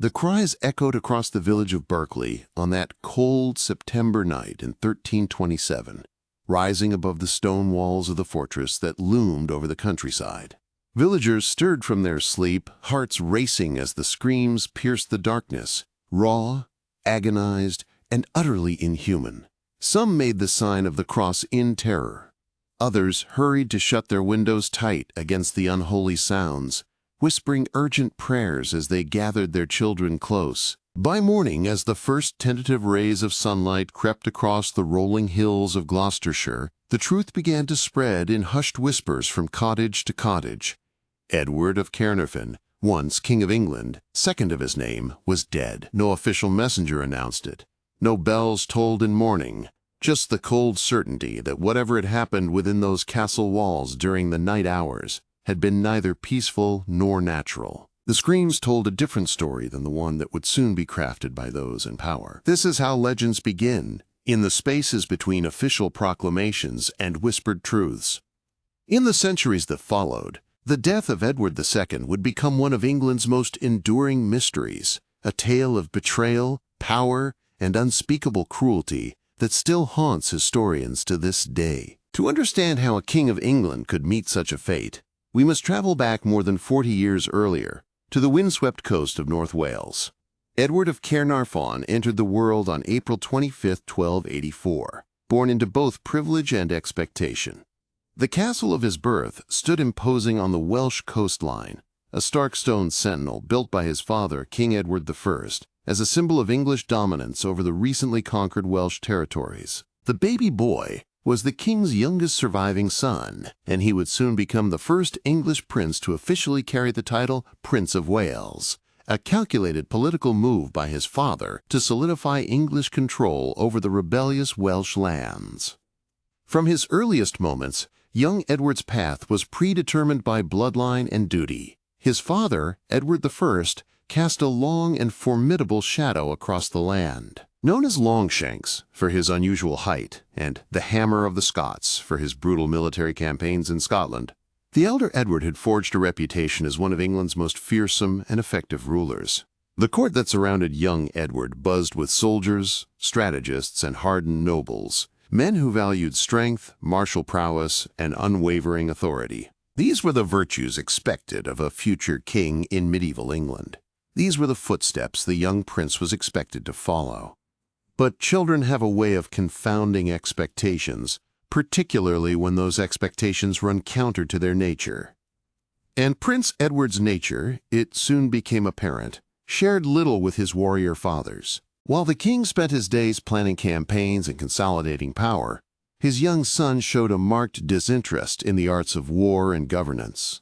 The cries echoed across the village of Berkeley on that cold September night in 1327, rising above the stone walls of the fortress that loomed over the countryside. Villagers stirred from their sleep, hearts racing as the screams pierced the darkness, raw, agonized, and utterly inhuman. Some made the sign of the cross in terror. Others hurried to shut their windows tight against the unholy sounds, whispering urgent prayers as they gathered their children close. By morning, as the first tentative rays of sunlight crept across the rolling hills of Gloucestershire, the truth began to spread in hushed whispers from cottage to cottage. Edward of Caernarfon, once King of England, second of his name, was dead. No official messenger announced it. No bells tolled in mourning. Just the cold certainty that whatever had happened within those castle walls during the night hours had been neither peaceful nor natural. The screams told a different story than the one that would soon be crafted by those in power. This is how legends begin, in the spaces between official proclamations and whispered truths. In the centuries that followed, the death of Edward II would become one of England's most enduring mysteries, a tale of betrayal, power, and unspeakable cruelty that still haunts historians to this day. To understand how a king of England could meet such a fate, we must travel back more than 40 years earlier, to the windswept coast of North Wales. Edward of Caernarfon entered the world on April 25, 1284, born into both privilege and expectation. The castle of his birth stood imposing on the Welsh coastline, a stark stone sentinel built by his father, King Edward I, as a symbol of English dominance over the recently conquered Welsh territories. The baby boy was the king's youngest surviving son, and he would soon become the first English prince to officially carry the title Prince of Wales, a calculated political move by his father to solidify English control over the rebellious Welsh lands. From his earliest moments, young Edward's path was predetermined by bloodline and duty. His father, Edward I, cast a long and formidable shadow across the land. Known as Longshanks for his unusual height and the Hammer of the Scots for his brutal military campaigns in Scotland, the elder Edward had forged a reputation as one of England's most fearsome and effective rulers. The court that surrounded young Edward buzzed with soldiers, strategists, and hardened nobles, men who valued strength, martial prowess, and unwavering authority. These were the virtues expected of a future king in medieval England. These were the footsteps the young prince was expected to follow. But children have a way of confounding expectations, particularly when those expectations run counter to their nature. And Prince Edward's nature, it soon became apparent, shared little with his warrior fathers. While the king spent his days planning campaigns and consolidating power, his young son showed a marked disinterest in the arts of war and governance.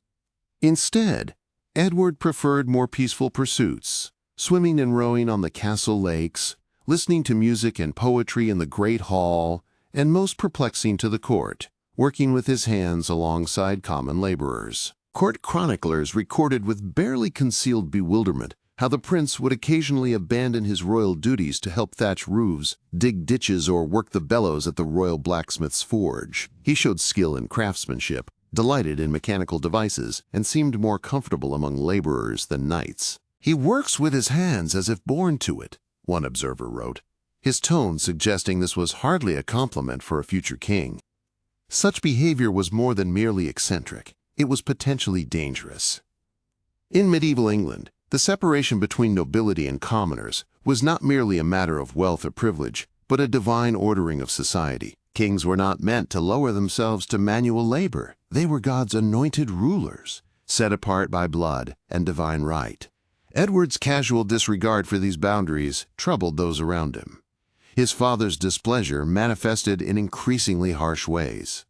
Instead, Edward preferred more peaceful pursuits, swimming and rowing on the castle lakes, listening to music and poetry in the great hall, and most perplexing to the court, working with his hands alongside common laborers. Court chroniclers recorded with barely concealed bewilderment how the prince would occasionally abandon his royal duties to help thatch roofs, dig ditches, or work the bellows at the royal blacksmith's forge. He showed skill in craftsmanship, delighted in mechanical devices, and seemed more comfortable among laborers than knights. "He works with his hands as if born to it," one observer wrote, his tone suggesting this was hardly a compliment for a future king. Such behavior was more than merely eccentric. It was potentially dangerous. In medieval England, the separation between nobility and commoners was not merely a matter of wealth or privilege, but a divine ordering of society. Kings were not meant to lower themselves to manual labor. They were God's anointed rulers, set apart by blood and divine right. Edward's casual disregard for these boundaries troubled those around him. His father's displeasure manifested in increasingly harsh ways.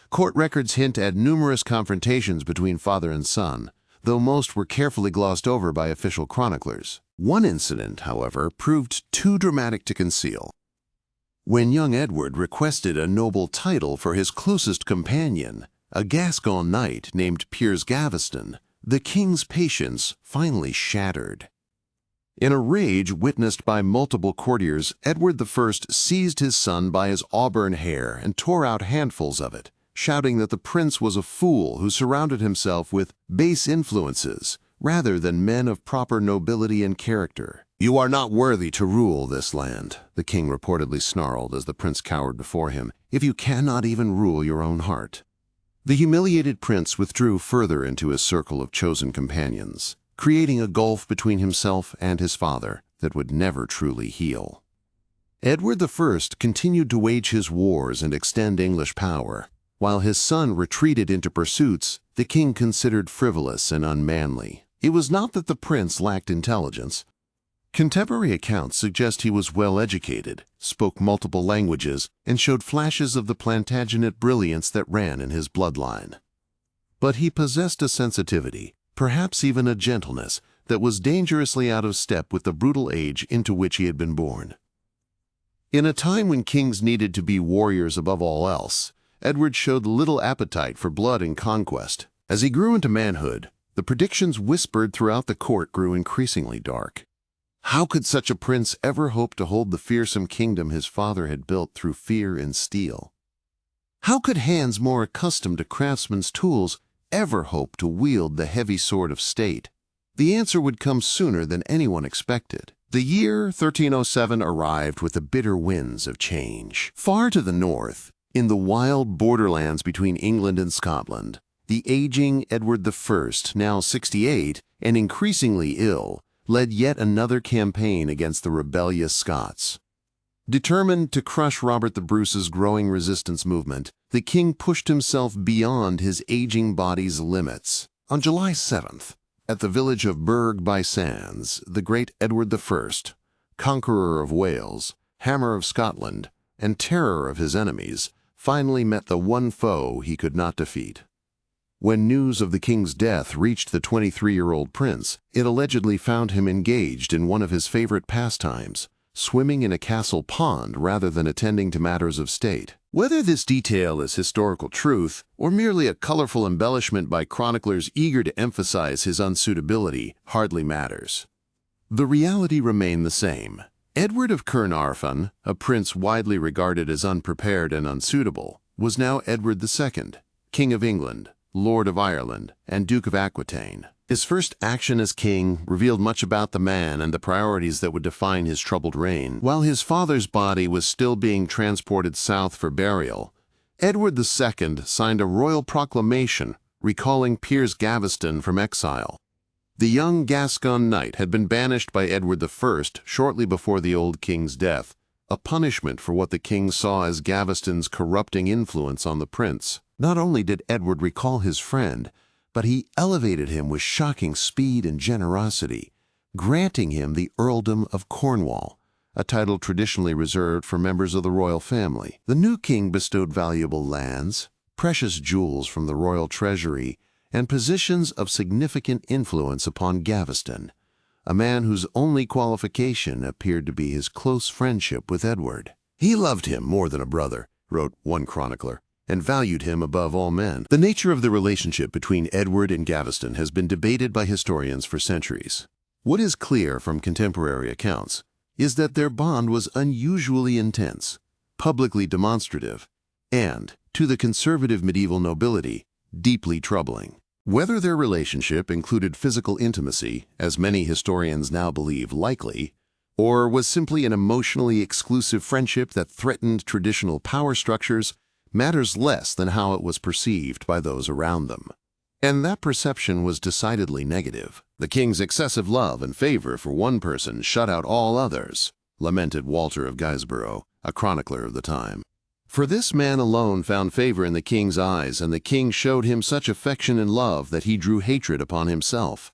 Court records hint at numerous confrontations between father and son, though most were carefully glossed over by official chroniclers. One incident, however, proved too dramatic to conceal. When young Edward requested a noble title for his closest companion, a Gascon knight named Piers Gaveston, the king's patience finally shattered. In a rage witnessed by multiple courtiers, Edward I seized his son by his auburn hair and tore out handfuls of it, shouting that the prince was a fool who surrounded himself with base influences rather than men of proper nobility and character. "You are not worthy to rule this land," the king reportedly snarled as the prince cowered before him, "if you cannot even rule your own heart." The humiliated prince withdrew further into his circle of chosen companions, creating a gulf between himself and his father that would never truly heal. Edward I continued to wage his wars and extend English power. While his son retreated into pursuits the king considered frivolous and unmanly. It was not that the prince lacked intelligence. Contemporary accounts suggest he was well educated, spoke multiple languages, and showed flashes of the Plantagenet brilliance that ran in his bloodline. But he possessed a sensitivity, perhaps even a gentleness, that was dangerously out of step with the brutal age into which he had been born. In a time when kings needed to be warriors above all else, Edward showed little appetite for blood and conquest. As he grew into manhood, the predictions whispered throughout the court grew increasingly dark. How could such a prince ever hope to hold the fearsome kingdom his father had built through fear and steel? How could hands more accustomed to craftsmen's tools ever hope to wield the heavy sword of state? The answer would come sooner than anyone expected. The year 1307 arrived with the bitter winds of change. Far to the north, in the wild borderlands between England and Scotland, the aging Edward I, now 68 and increasingly ill, led yet another campaign against the rebellious Scots. Determined to crush Robert the Bruce's growing resistance movement, the king pushed himself beyond his aging body's limits. On July 7th, at the village of Burgh by Sands, the great Edward I, conqueror of Wales, hammer of Scotland, and terror of his enemies, finally met the one foe he could not defeat. When news of the king's death reached the 23-year-old prince, it allegedly found him engaged in one of his favorite pastimes, swimming in a castle pond rather than attending to matters of state. Whether this detail is historical truth or merely a colorful embellishment by chroniclers eager to emphasize his unsuitability hardly matters. The reality remained the same. Edward of Caernarfon, a prince widely regarded as unprepared and unsuitable, was now Edward II, King of England, Lord of Ireland, and Duke of Aquitaine. His first action as king revealed much about the man and the priorities that would define his troubled reign. While his father's body was still being transported south for burial, Edward II signed a royal proclamation recalling Piers Gaveston from exile. The young Gascon knight had been banished by Edward I shortly before the old king's death, a punishment for what the king saw as Gaveston's corrupting influence on the prince. Not only did Edward recall his friend, but he elevated him with shocking speed and generosity, granting him the earldom of Cornwall, a title traditionally reserved for members of the royal family. The new king bestowed valuable lands, precious jewels from the royal treasury, and positions of significant influence upon Gaveston, a man whose only qualification appeared to be his close friendship with Edward. "He loved him more than a brother," wrote one chronicler, "and valued him above all men." The nature of the relationship between Edward and Gaveston has been debated by historians for centuries. What is clear from contemporary accounts is that their bond was unusually intense, publicly demonstrative, and, to the conservative medieval nobility, deeply troubling. Whether their relationship included physical intimacy, as many historians now believe likely, or was simply an emotionally exclusive friendship that threatened traditional power structures, matters less than how it was perceived by those around them. And that perception was decidedly negative. "The king's excessive love and favor for one person shut out all others," lamented Walter of Guisborough, a chronicler of the time. "For this man alone found favor in the king's eyes, and the king showed him such affection and love that he drew hatred upon himself."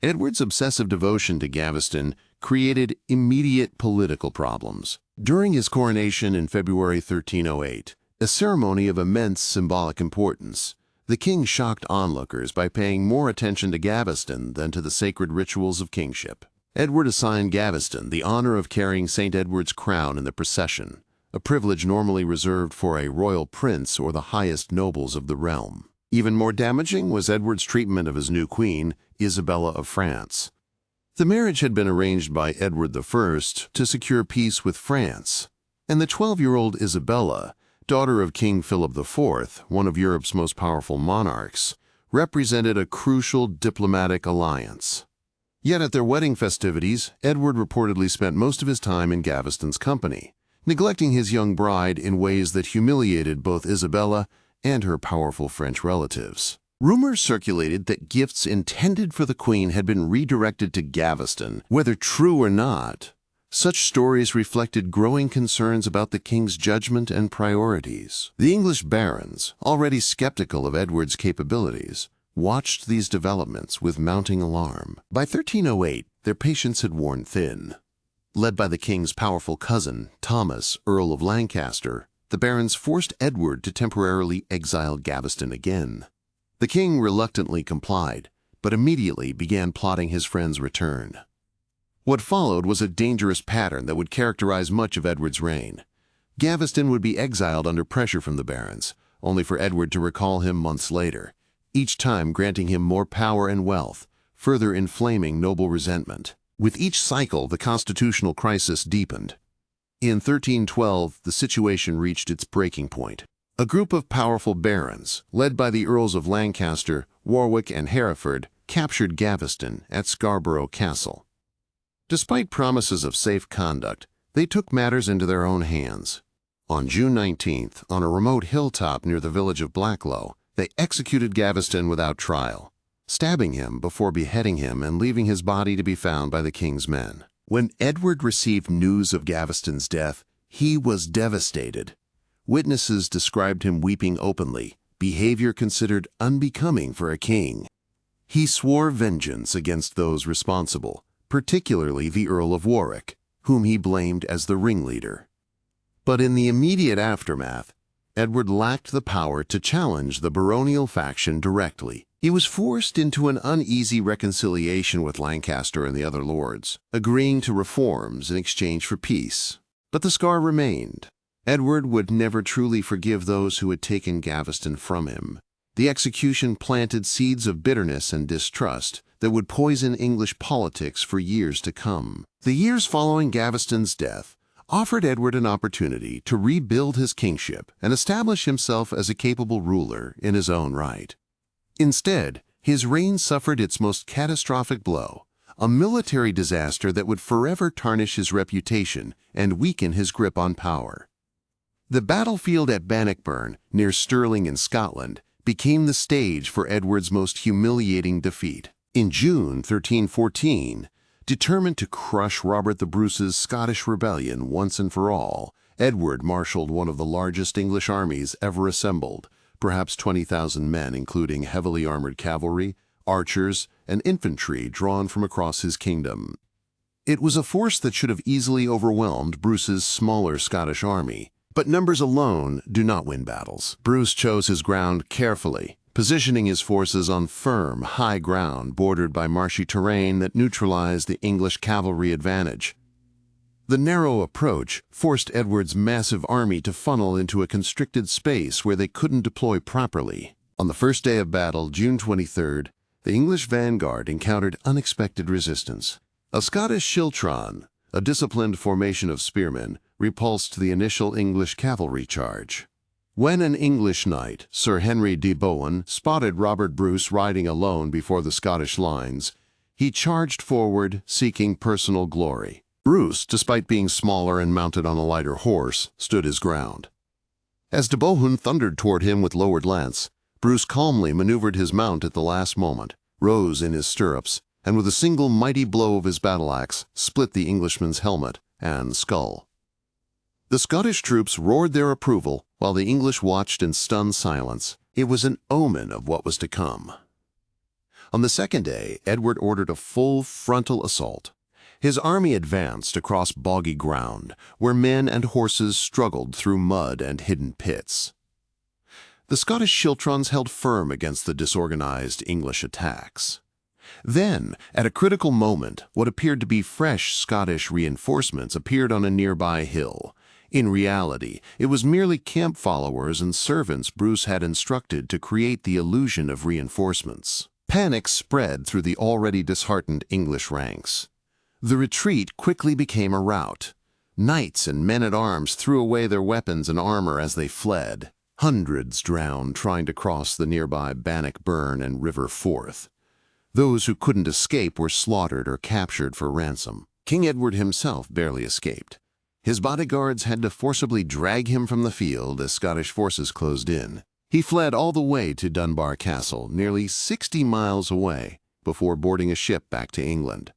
Edward's obsessive devotion to Gaveston created immediate political problems. During his coronation in February 1308, a ceremony of immense symbolic importance, the king shocked onlookers by paying more attention to Gaveston than to the sacred rituals of kingship. Edward assigned Gaveston the honor of carrying St. Edward's crown in the procession, a privilege normally reserved for a royal prince or the highest nobles of the realm. Even more damaging was Edward's treatment of his new queen, Isabella of France. The marriage had been arranged by Edward I to secure peace with France, and the 12-year-old Isabella, daughter of King Philip IV, one of Europe's most powerful monarchs, represented a crucial diplomatic alliance. Yet at their wedding festivities, Edward reportedly spent most of his time in Gaveston's company, neglecting his young bride in ways that humiliated both Isabella and her powerful French relatives. Rumors circulated that gifts intended for the Queen had been redirected to Gaveston. Whether true or not, such stories reflected growing concerns about the king's judgment and priorities. The English barons, already skeptical of Edward's capabilities, watched these developments with mounting alarm. By 1308, their patience had worn thin. Led by the king's powerful cousin, Thomas, Earl of Lancaster, the barons forced Edward to temporarily exile Gaveston again. The king reluctantly complied, but immediately began plotting his friend's return. What followed was a dangerous pattern that would characterize much of Edward's reign. Gaveston would be exiled under pressure from the barons, only for Edward to recall him months later, each time granting him more power and wealth, further inflaming noble resentment. With each cycle, the constitutional crisis deepened. In 1312, the situation reached its breaking point. A group of powerful barons, led by the Earls of Lancaster, Warwick, and Hereford, captured Gaveston at Berkeley Castle. Despite promises of safe conduct, they took matters into their own hands. On June 19th, on a remote hilltop near the village of Blacklow, they executed Gaveston without trial, stabbing him before beheading him and leaving his body to be found by the king's men. When Edward received news of Gaveston's death, he was devastated. Witnesses described him weeping openly, behavior considered unbecoming for a king. He swore vengeance against those responsible, particularly the Earl of Warwick, whom he blamed as the ringleader. But in the immediate aftermath, Edward lacked the power to challenge the baronial faction directly. He was forced into an uneasy reconciliation with Lancaster and the other lords, agreeing to reforms in exchange for peace. But the scar remained. Edward would never truly forgive those who had taken Gaveston from him. The execution planted seeds of bitterness and distrust that would poison English politics for years to come. The years following Gaveston's death offered Edward an opportunity to rebuild his kingship and establish himself as a capable ruler in his own right. Instead, his reign suffered its most catastrophic blow, a military disaster that would forever tarnish his reputation and weaken his grip on power. The battlefield at Bannockburn, near Stirling in Scotland, became the stage for Edward's most humiliating defeat. In June 1314, determined to crush Robert the Bruce's Scottish rebellion once and for all, Edward marshaled one of the largest English armies ever assembled, perhaps 20,000 men, including heavily armored cavalry, archers, and infantry drawn from across his kingdom. It was a force that should have easily overwhelmed Bruce's smaller Scottish army. But numbers alone do not win battles. Bruce chose his ground carefully, positioning his forces on firm, high ground bordered by marshy terrain that neutralized the English cavalry advantage. The narrow approach forced Edward's massive army to funnel into a constricted space where they couldn't deploy properly. On the first day of battle, June 23rd, the English vanguard encountered unexpected resistance. A Scottish schiltron, a disciplined formation of spearmen, repulsed the initial English cavalry charge. When an English knight, Sir Henry de Bohun, spotted Robert Bruce riding alone before the Scottish lines, he charged forward, seeking personal glory. Bruce, despite being smaller and mounted on a lighter horse, stood his ground. As de Bohun thundered toward him with lowered lance, Bruce calmly maneuvered his mount at the last moment, rose in his stirrups, and with a single mighty blow of his battle-axe, split the Englishman's helmet and skull. The Scottish troops roared their approval, while the English watched in stunned silence. It was an omen of what was to come. On the second day, Edward ordered a full frontal assault. His army advanced across boggy ground, where men and horses struggled through mud and hidden pits. The Scottish schiltrons held firm against the disorganized English attacks. Then, at a critical moment, what appeared to be fresh Scottish reinforcements appeared on a nearby hill. In reality, it was merely camp followers and servants Bruce had instructed to create the illusion of reinforcements. Panic spread through the already disheartened English ranks. The retreat quickly became a rout. Knights and men-at-arms threw away their weapons and armor as they fled. Hundreds drowned trying to cross the nearby Bannock Burn and River Forth. Those who couldn't escape were slaughtered or captured for ransom. King Edward himself barely escaped. His bodyguards had to forcibly drag him from the field as Scottish forces closed in. He fled all the way to Dunbar Castle, nearly 60 miles away, before boarding a ship back to England.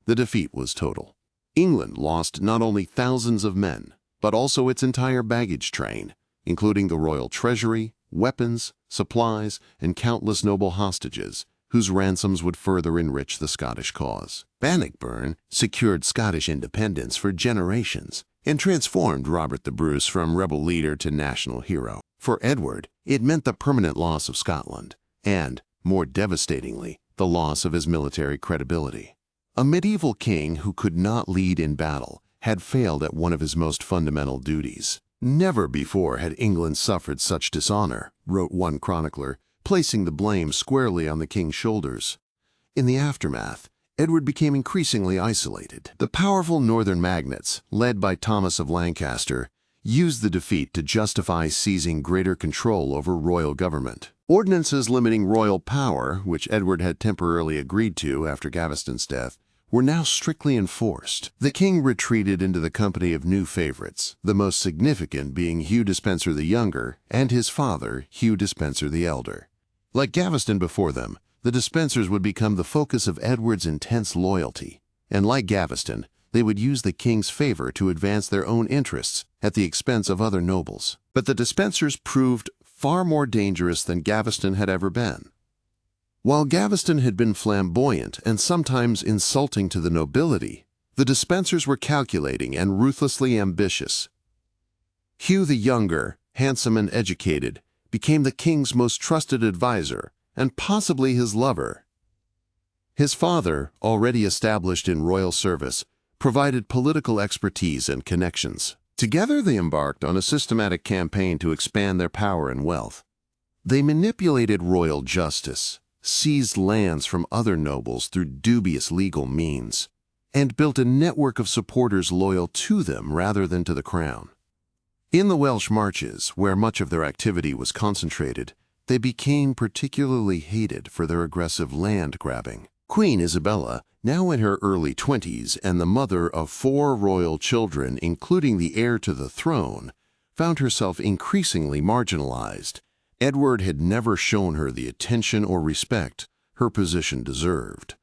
The defeat was total. England lost not only thousands of men, but also its entire baggage train, including the royal treasury, weapons, supplies, and countless noble hostages, whose ransoms would further enrich the Scottish cause. Bannockburn secured Scottish independence for generations and transformed Robert the Bruce from rebel leader to national hero. For Edward, it meant the permanent loss of Scotland and, more devastatingly, the loss of his military credibility. A medieval king who could not lead in battle had failed at one of his most fundamental duties. Never before had England suffered such dishonor, wrote one chronicler, placing the blame squarely on the king's shoulders. In the aftermath, Edward became increasingly isolated. The powerful northern magnates, led by Thomas of Lancaster, used the defeat to justify seizing greater control over royal government. Ordinances limiting royal power, which Edward had temporarily agreed to after Gaveston's death, were now strictly enforced. The king retreated into the company of new favorites, the most significant being Hugh Despenser the Younger and his father, Hugh Despenser the Elder. Like Gaveston before them, the Despensers would become the focus of Edward's intense loyalty, and like Gaveston, they would use the king's favor to advance their own interests at the expense of other nobles. But the Despensers proved far more dangerous than Gaveston had ever been. While Gaveston had been flamboyant and sometimes insulting to the nobility, the Despensers were calculating and ruthlessly ambitious. Hugh the Younger, handsome and educated, became the king's most trusted advisor and possibly his lover. His father, already established in royal service, provided political expertise and connections. Together they embarked on a systematic campaign to expand their power and wealth. They manipulated royal justice, seized lands from other nobles through dubious legal means, and built a network of supporters loyal to them rather than to the crown. In the Welsh Marches, where much of their activity was concentrated, they became particularly hated for their aggressive land grabbing. Queen Isabella, now in her early 20s and the mother of 4 royal children, including the heir to the throne, found herself increasingly marginalized. Edward had never shown her the attention or respect her position deserved.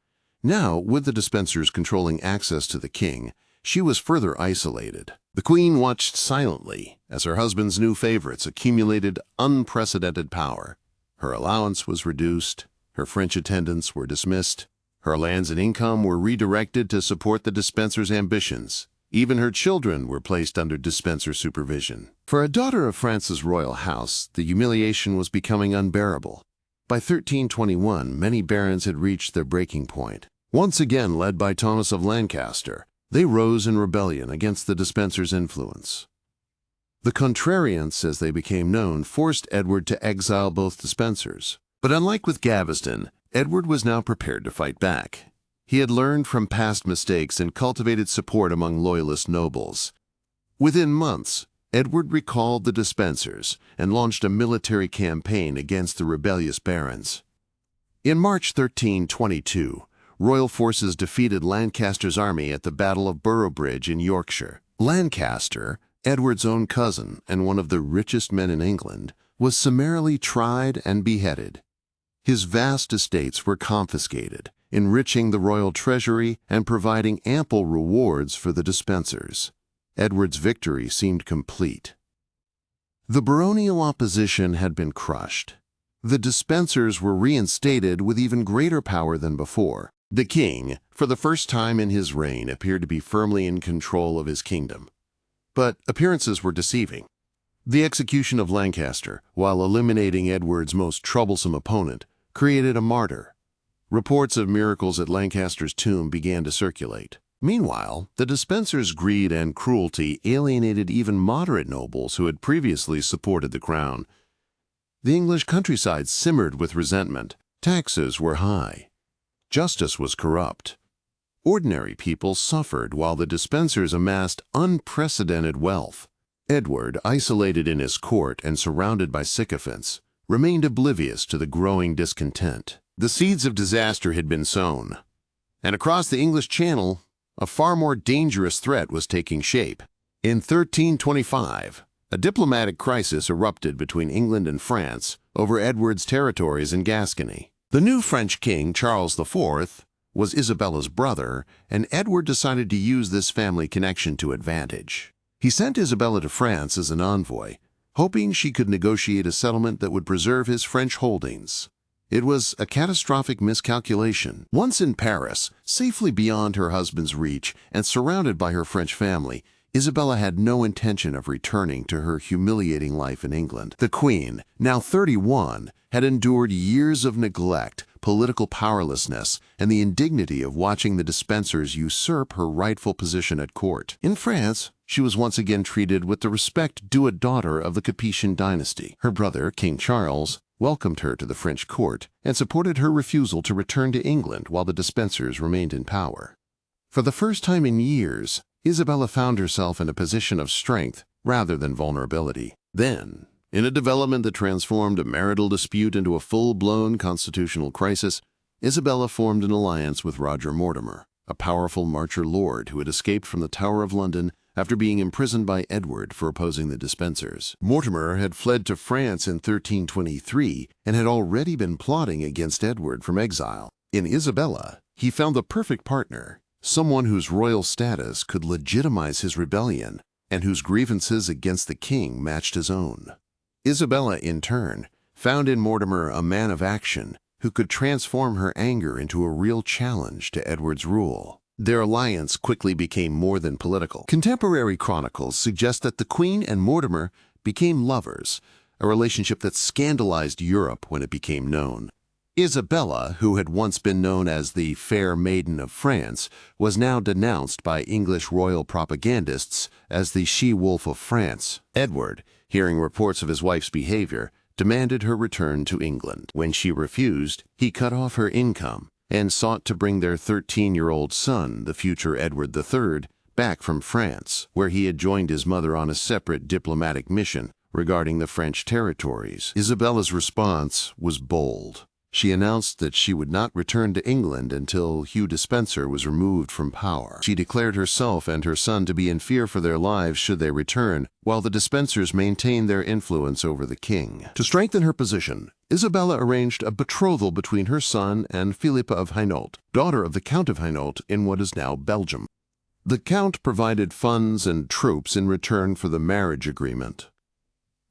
Now, with the Despensers controlling access to the king, she was further isolated. The queen watched silently as her husband's new favorites accumulated unprecedented power. Her allowance was reduced, her French attendants were dismissed, her lands and income were redirected to support the Despensers' ambitions. Even her children were placed under Despenser supervision. For a daughter of France's royal house, the humiliation was becoming unbearable. By 1321, many barons had reached their breaking point. Once again led by Thomas of Lancaster, they rose in rebellion against the Despensers' influence. The Contrariants, as they became known, forced Edward to exile both Despensers. But unlike with Gaveston, Edward was now prepared to fight back. He had learned from past mistakes and cultivated support among loyalist nobles. Within months, Edward recalled the Despensers and launched a military campaign against the rebellious barons. In March 1322, royal forces defeated Lancaster's army at the Battle of Boroughbridge in Yorkshire. Lancaster, Edward's own cousin and one of the richest men in England, was summarily tried and beheaded. His vast estates were confiscated, enriching the royal treasury and providing ample rewards for the Despensers. Edward's victory seemed complete. The baronial opposition had been crushed. The Despensers were reinstated with even greater power than before. The king, for the first time in his reign, appeared to be firmly in control of his kingdom. But appearances were deceiving. The execution of Lancaster, while eliminating Edward's most troublesome opponent, created a martyr. Reports of miracles at Lancaster's tomb began to circulate. Meanwhile, the Despensers' greed and cruelty alienated even moderate nobles who had previously supported the crown. The English countryside simmered with resentment. Taxes were high. Justice was corrupt. Ordinary people suffered while the Despensers amassed unprecedented wealth. Edward, isolated in his court and surrounded by sycophants, remained oblivious to the growing discontent. The seeds of disaster had been sown, and across the English Channel, a far more dangerous threat was taking shape. In 1325, a diplomatic crisis erupted between England and France over Edward's territories in Gascony. The new French king, Charles IV, was Isabella's brother, and Edward decided to use this family connection to advantage. He sent Isabella to France as an envoy, hoping she could negotiate a settlement that would preserve his French holdings. It was a catastrophic miscalculation. Once in Paris, safely beyond her husband's reach and surrounded by her French family, Isabella had no intention of returning to her humiliating life in England. The Queen, now 31, had endured years of neglect, political powerlessness, and the indignity of watching the Despensers usurp her rightful position at court. In France, she was once again treated with the respect due a daughter of the Capetian dynasty. Her brother, King Charles, welcomed her to the French court and supported her refusal to return to England while the Despensers remained in power. For the first time in years, Isabella found herself in a position of strength rather than vulnerability. Then, in a development that transformed a marital dispute into a full-blown constitutional crisis, Isabella formed an alliance with Roger Mortimer, a powerful Marcher lord who had escaped from the Tower of London after being imprisoned by Edward for opposing the Despensers. Mortimer had fled to France in 1323 and had already been plotting against Edward from exile. In Isabella, he found the perfect partner, someone whose royal status could legitimize his rebellion and whose grievances against the king matched his own. Isabella, in turn, found in Mortimer a man of action who could transform her anger into a real challenge to Edward's rule. Their alliance quickly became more than political. Contemporary chronicles suggest that the Queen and Mortimer became lovers, a relationship that scandalized Europe when it became known. Isabella, who had once been known as the Fair Maiden of France, was now denounced by English royal propagandists as the she-wolf of France. Edward, hearing reports of his wife's behavior, demanded her return to England. When she refused, he cut off her income and sought to bring their 13-year-old son, the future Edward III, back from France, where he had joined his mother on a separate diplomatic mission regarding the French territories. Isabella's response was bold. She announced that she would not return to England until Hugh Despenser was removed from power. She declared herself and her son to be in fear for their lives should they return, while the Despensers maintained their influence over the king. To strengthen her position, Isabella arranged a betrothal between her son and Philippa of Hainault, daughter of the Count of Hainault in what is now Belgium. The Count provided funds and troops in return for the marriage agreement.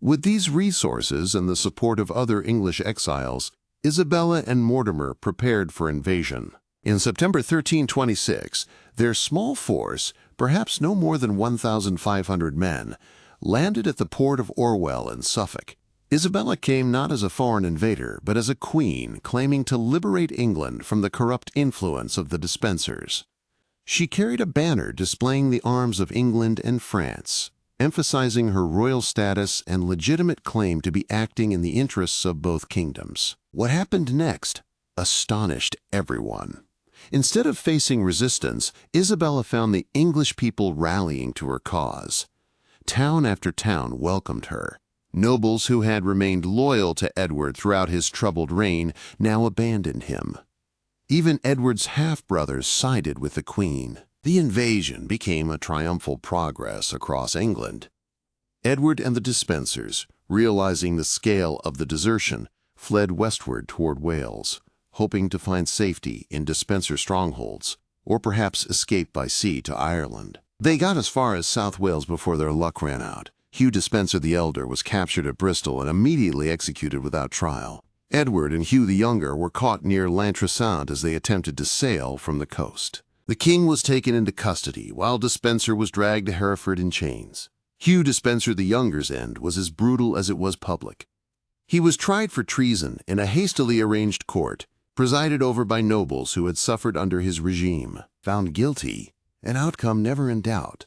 With these resources and the support of other English exiles, Isabella and Mortimer prepared for invasion. In September 1326, their small force, perhaps no more than 1,500 men, landed at the port of Orwell in Suffolk. Isabella came not as a foreign invader, but as a queen claiming to liberate England from the corrupt influence of the Despensers. She carried a banner displaying the arms of England and France, emphasizing her royal status and legitimate claim to be acting in the interests of both kingdoms. What happened next astonished everyone. Instead of facing resistance, Isabella found the English people rallying to her cause. Town after town welcomed her. Nobles who had remained loyal to Edward throughout his troubled reign now abandoned him. Even Edward's half-brothers sided with the Queen. The invasion became a triumphal progress across England. Edward and the Despensers, realizing the scale of the desertion, fled westward toward Wales, hoping to find safety in Despenser strongholds, or perhaps escape by sea to Ireland. They got as far as South Wales before their luck ran out. Hugh Despenser the Elder was captured at Bristol and immediately executed without trial. Edward and Hugh the Younger were caught near Lantrasant as they attempted to sail from the coast. The king was taken into custody, while Despenser was dragged to Hereford in chains. Hugh Despenser the Younger's end was as brutal as it was public. He was tried for treason in a hastily arranged court, presided over by nobles who had suffered under his regime. Found guilty, an outcome never in doubt,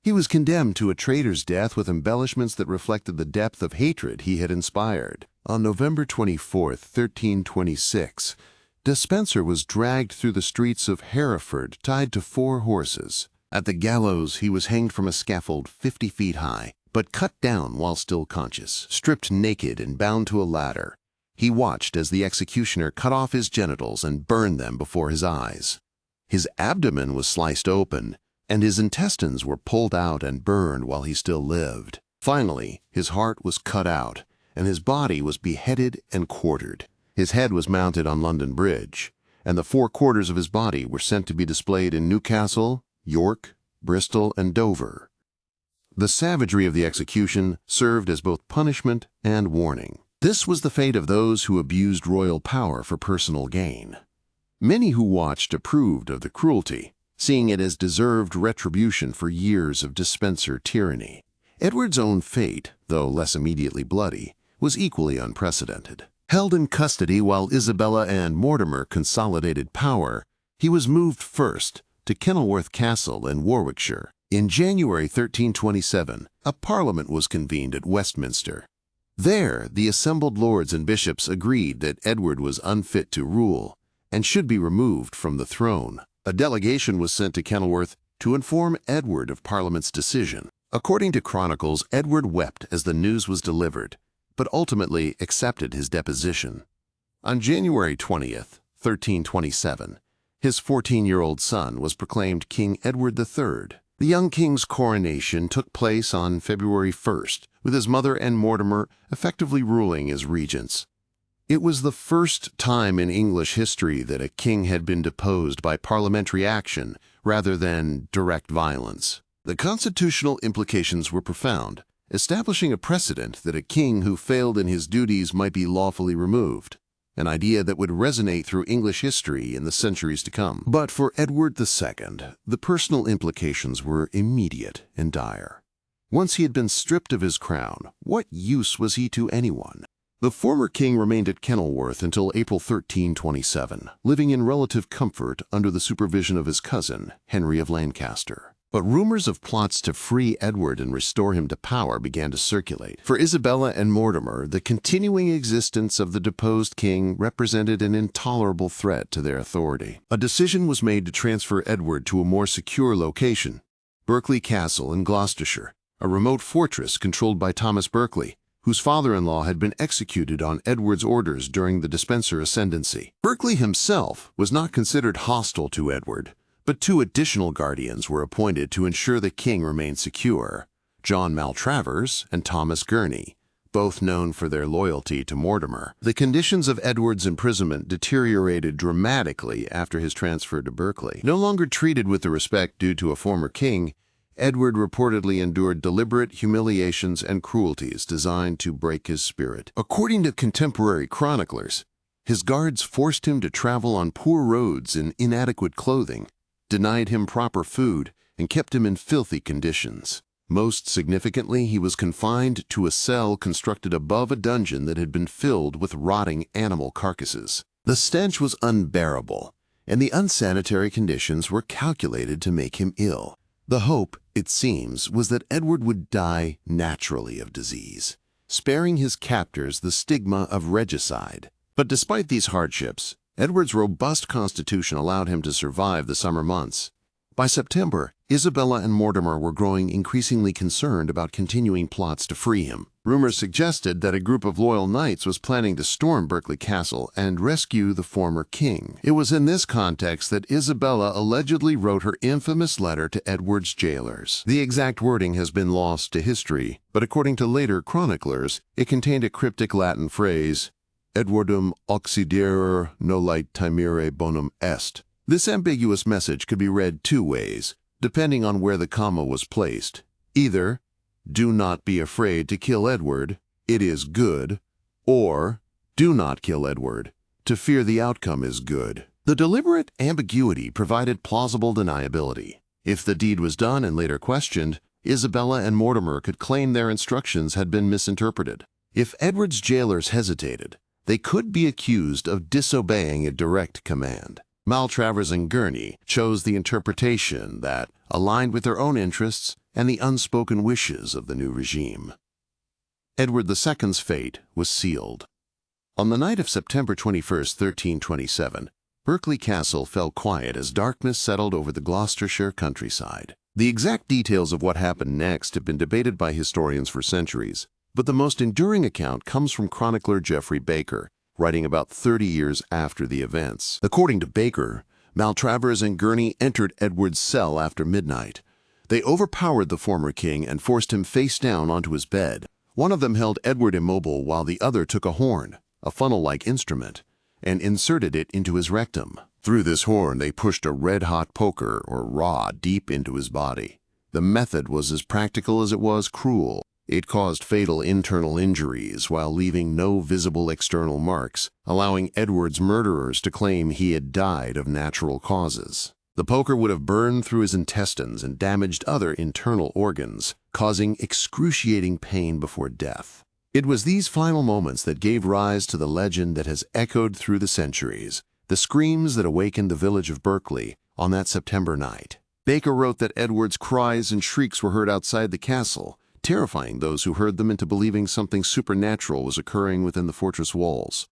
he was condemned to a traitor's death with embellishments that reflected the depth of hatred he had inspired. On November 24, 1326, Despenser was dragged through the streets of Hereford tied to 4 horses. At the gallows, he was hanged from a scaffold 50 feet high, but cut down while still conscious. Stripped naked and bound to a ladder, he watched as the executioner cut off his genitals and burned them before his eyes. His abdomen was sliced open, and his intestines were pulled out and burned while he still lived. Finally, his heart was cut out, and his body was beheaded and quartered. His head was mounted on London Bridge, and the 4 quarters of his body were sent to be displayed in Newcastle, York, Bristol, and Dover. The savagery of the execution served as both punishment and warning. This was the fate of those who abused royal power for personal gain. Many who watched approved of the cruelty, seeing it as deserved retribution for years of Despenser tyranny. Edward's own fate, though less immediately bloody, was equally unprecedented. Held in custody while Isabella and Mortimer consolidated power, he was moved first to Kenilworth Castle in Warwickshire. In January 1327, a parliament was convened at Westminster. There, the assembled lords and bishops agreed that Edward was unfit to rule and should be removed from the throne. A delegation was sent to Kenilworth to inform Edward of Parliament's decision. According to chronicles, Edward wept as the news was delivered, but ultimately accepted his deposition. On January 20th, 1327, his 14-year-old son was proclaimed King Edward III. The young king's coronation took place on February 1st, with his mother and Mortimer effectively ruling as regents. It was the first time in English history that a king had been deposed by parliamentary action rather than direct violence. The constitutional implications were profound, establishing a precedent that a king who failed in his duties might be lawfully removed, an idea that would resonate through English history in the centuries to come. But for Edward II, the personal implications were immediate and dire. Once he had been stripped of his crown, what use was he to anyone? The former king remained at Kenilworth until April 1327, living in relative comfort under the supervision of his cousin, Henry of Lancaster. But rumors of plots to free Edward and restore him to power began to circulate. For Isabella and Mortimer, the continuing existence of the deposed king represented an intolerable threat to their authority. A decision was made to transfer Edward to a more secure location, Berkeley Castle in Gloucestershire, a remote fortress controlled by Thomas Berkeley, whose father-in-law had been executed on Edward's orders during the Despenser ascendancy. Berkeley himself was not considered hostile to Edward, but 2 additional guardians were appointed to ensure the king remained secure, John Maltravers and Thomas Gurney, both known for their loyalty to Mortimer. The conditions of Edward's imprisonment deteriorated dramatically after his transfer to Berkeley. No longer treated with the respect due to a former king, Edward reportedly endured deliberate humiliations and cruelties designed to break his spirit. According to contemporary chroniclers, his guards forced him to travel on poor roads in inadequate clothing, denied him proper food, and kept him in filthy conditions. Most significantly, he was confined to a cell constructed above a dungeon that had been filled with rotting animal carcasses. The stench was unbearable, and the unsanitary conditions were calculated to make him ill. The hope, it seems, was that Edward would die naturally of disease, sparing his captors the stigma of regicide. But despite these hardships, Edward's robust constitution allowed him to survive the summer months. By September, Isabella and Mortimer were growing increasingly concerned about continuing plots to free him. Rumors suggested that a group of loyal knights was planning to storm Berkeley Castle and rescue the former king. It was in this context that Isabella allegedly wrote her infamous letter to Edward's jailers. The exact wording has been lost to history, but according to later chroniclers, it contained a cryptic Latin phrase, Edwardum auxiderer nolite timere bonum est. This ambiguous message could be read 2 ways, depending on where the comma was placed. Either, do not be afraid to kill Edward, it is good, or, do not kill Edward, to fear the outcome is good. The deliberate ambiguity provided plausible deniability. If the deed was done and later questioned, Isabella and Mortimer could claim their instructions had been misinterpreted. If Edward's jailers hesitated, they could be accused of disobeying a direct command. Maltravers and Gurney chose the interpretation that aligned with their own interests and the unspoken wishes of the new regime. Edward II's fate was sealed. On the night of September 21, 1327, Berkeley Castle fell quiet as darkness settled over the Gloucestershire countryside. The exact details of what happened next have been debated by historians for centuries, but the most enduring account comes from chronicler Geoffrey Baker, writing about 30 years after the events. According to Baker, Maltravers and Gurney entered Edward's cell after midnight. They overpowered the former king and forced him face down onto his bed. One of them held Edward immobile while the other took a horn, a funnel-like instrument, and inserted it into his rectum. Through this horn, they pushed a red-hot poker or rod deep into his body. The method was as practical as it was cruel. It caused fatal internal injuries while leaving no visible external marks, allowing Edward's murderers to claim he had died of natural causes. The poker would have burned through his intestines and damaged other internal organs, causing excruciating pain before death. It was these final moments that gave rise to the legend that has echoed through the centuries, the screams that awakened the village of Berkeley on that September night. Baker wrote that Edward's cries and shrieks were heard outside the castle, terrifying those who heard them into believing something supernatural was occurring within the fortress walls.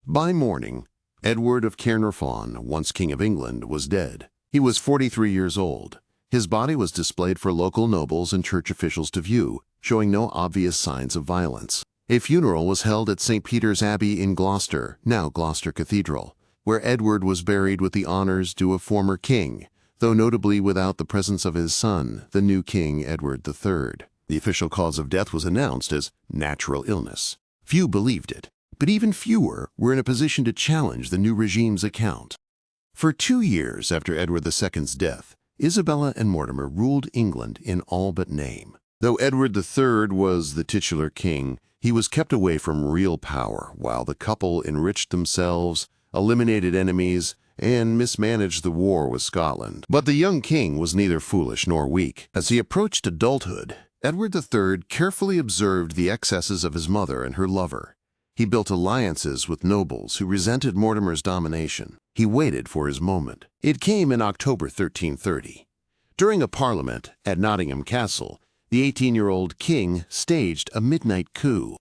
By morning, Edward of Caernarfon, once King of England, was dead. He was 43 years old. His body was displayed for local nobles and church officials to view, showing no obvious signs of violence. A funeral was held at St. Peter's Abbey in Gloucester, now Gloucester Cathedral, where Edward was buried with the honors due a former king, though notably without the presence of his son, the new king Edward III. The official cause of death was announced as natural illness. Few believed it, but even fewer were in a position to challenge the new regime's account. For 2 years after Edward II's death, Isabella and Mortimer ruled England in all but name. Though Edward III was the titular king, he was kept away from real power while the couple enriched themselves, eliminated enemies, and mismanaged the war with Scotland. But the young king was neither foolish nor weak. As he approached adulthood, Edward III carefully observed the excesses of his mother and her lover. He built alliances with nobles who resented Mortimer's domination. He waited for his moment. It came in October 1330. During a parliament at Nottingham Castle, the 18-year-old king staged a midnight coup.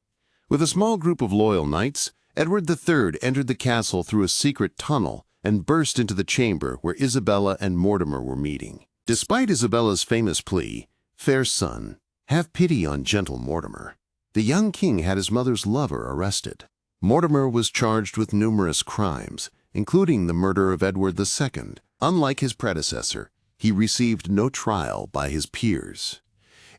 With a small group of loyal knights, Edward III entered the castle through a secret tunnel and burst into the chamber where Isabella and Mortimer were meeting. Despite Isabella's famous plea, "Fair son, have pity on gentle Mortimer," the young king had his mother's lover arrested. Mortimer was charged with numerous crimes, including the murder of Edward II. Unlike his predecessor, he received no trial by his peers.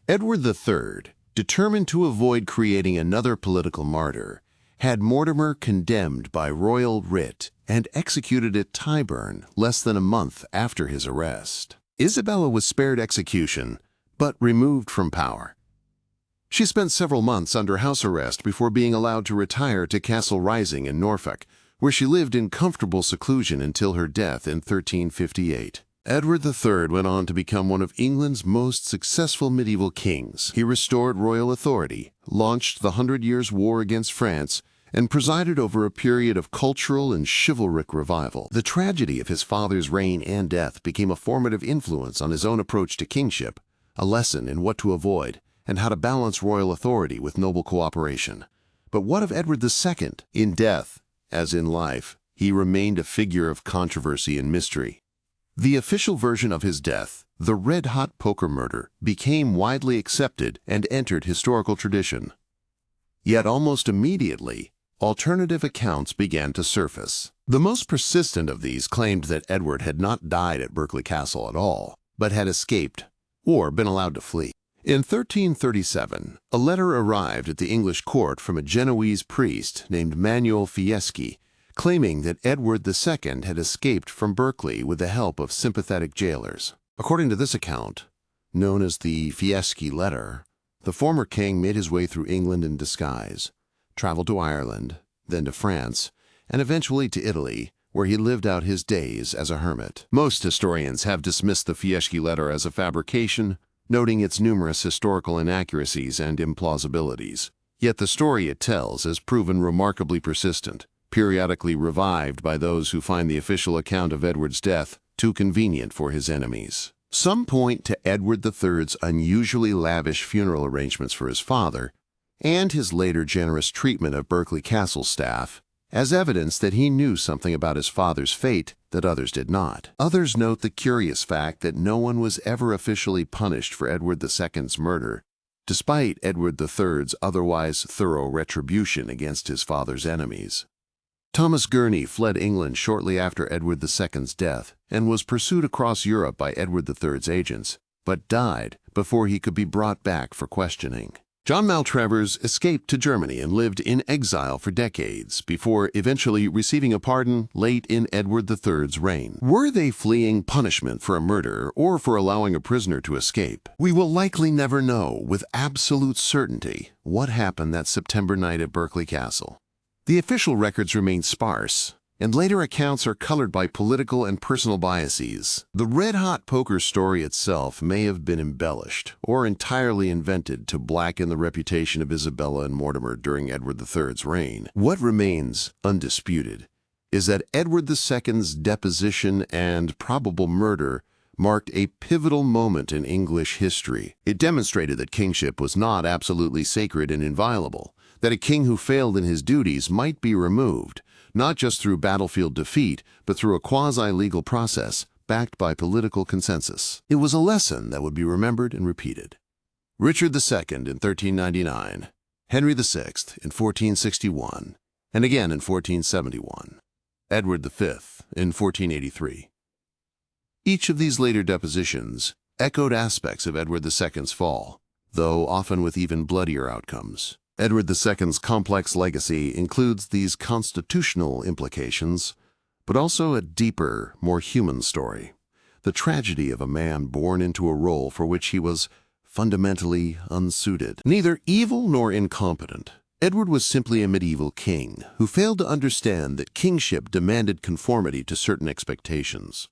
Edward III, determined to avoid creating another political martyr, had Mortimer condemned by royal writ and executed at Tyburn less than a month after his arrest. Isabella was spared execution, but removed from power. She spent several months under house arrest before being allowed to retire to Castle Rising in Norfolk, where she lived in comfortable seclusion until her death in 1358. Edward III went on to become one of England's most successful medieval kings. He restored royal authority, launched the 100 Years' War against France, and presided over a period of cultural and chivalric revival. The tragedy of his father's reign and death became a formative influence on his own approach to kingship, a lesson in what to avoid and how to balance royal authority with noble cooperation. But what of Edward II? In death, as in life, he remained a figure of controversy and mystery. The official version of his death, the red-hot poker murder, became widely accepted and entered historical tradition. Yet almost immediately, alternative accounts began to surface. The most persistent of these claimed that Edward had not died at Berkeley Castle at all, but had escaped or been allowed to flee. In 1337, a letter arrived at the English court from a Genoese priest named Manuel Fieschi, claiming that Edward II had escaped from Berkeley with the help of sympathetic jailers. According to this account, known as the Fieschi letter, the former king made his way through England in disguise, traveled to Ireland, then to France, and eventually to Italy, where he lived out his days as a hermit. Most historians have dismissed the Fieschi letter as a fabrication, noting its numerous historical inaccuracies and implausibilities. Yet the story it tells has proven remarkably persistent, periodically revived by those who find the official account of Edward's death too convenient for his enemies. Some point to Edward III's unusually lavish funeral arrangements for his father, and his later generous treatment of Berkeley Castle staff, as evidence that he knew something about his father's fate that others did not. Others note the curious fact that no one was ever officially punished for Edward II's murder, despite Edward III's otherwise thorough retribution against his father's enemies. Thomas Gurney fled England shortly after Edward II's death and was pursued across Europe by Edward III's agents, but died before he could be brought back for questioning. John Maltravers escaped to Germany and lived in exile for decades before eventually receiving a pardon late in Edward III's reign. Were they fleeing punishment for a murder or for allowing a prisoner to escape? We will likely never know with absolute certainty what happened that September night at Berkeley Castle. The official records remain sparse, and later accounts are colored by political and personal biases. The red-hot poker story itself may have been embellished or entirely invented to blacken the reputation of Isabella and Mortimer during Edward III's reign. What remains undisputed is that Edward II's deposition and probable murder marked a pivotal moment in English history. It demonstrated that kingship was not absolutely sacred and inviolable, that a king who failed in his duties might be removed, not just through battlefield defeat, but through a quasi-legal process backed by political consensus. It was a lesson that would be remembered and repeated. Richard II in 1399, Henry VI in 1461, and again in 1471, Edward V in 1483. Each of these later depositions echoed aspects of Edward II's fall, though often with even bloodier outcomes. Edward II's complex legacy includes these constitutional implications, but also a deeper, more human story, the tragedy of a man born into a role for which he was fundamentally unsuited. Neither evil nor incompetent, Edward was simply a medieval king who failed to understand that kingship demanded conformity to certain expectations.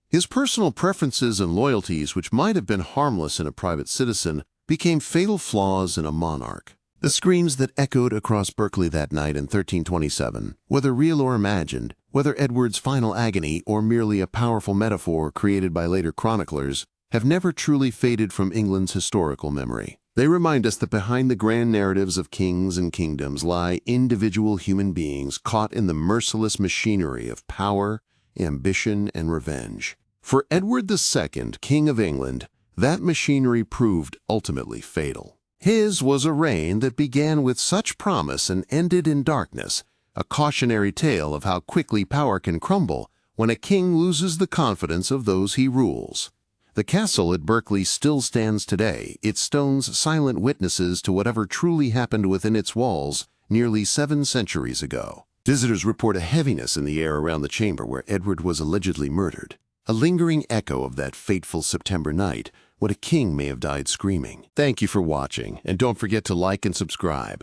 His personal preferences and loyalties, which might have been harmless in a private citizen, became fatal flaws in a monarch. The screams that echoed across Berkeley that night in 1327, whether real or imagined, whether Edward's final agony or merely a powerful metaphor created by later chroniclers, have never truly faded from England's historical memory. They remind us that behind the grand narratives of kings and kingdoms lie individual human beings caught in the merciless machinery of power, ambition, and revenge. For Edward II, King of England, that machinery proved ultimately fatal. His was a reign that began with such promise and ended in darkness, a cautionary tale of how quickly power can crumble when a king loses the confidence of those he rules. The castle at Berkeley still stands today, its stones silent witnesses to whatever truly happened within its walls nearly 7 centuries ago. Visitors report a heaviness in the air around the chamber where Edward was allegedly murdered, a lingering echo of that fateful September night when a king may have died screaming. Thank you for watching, and don't forget to like and subscribe.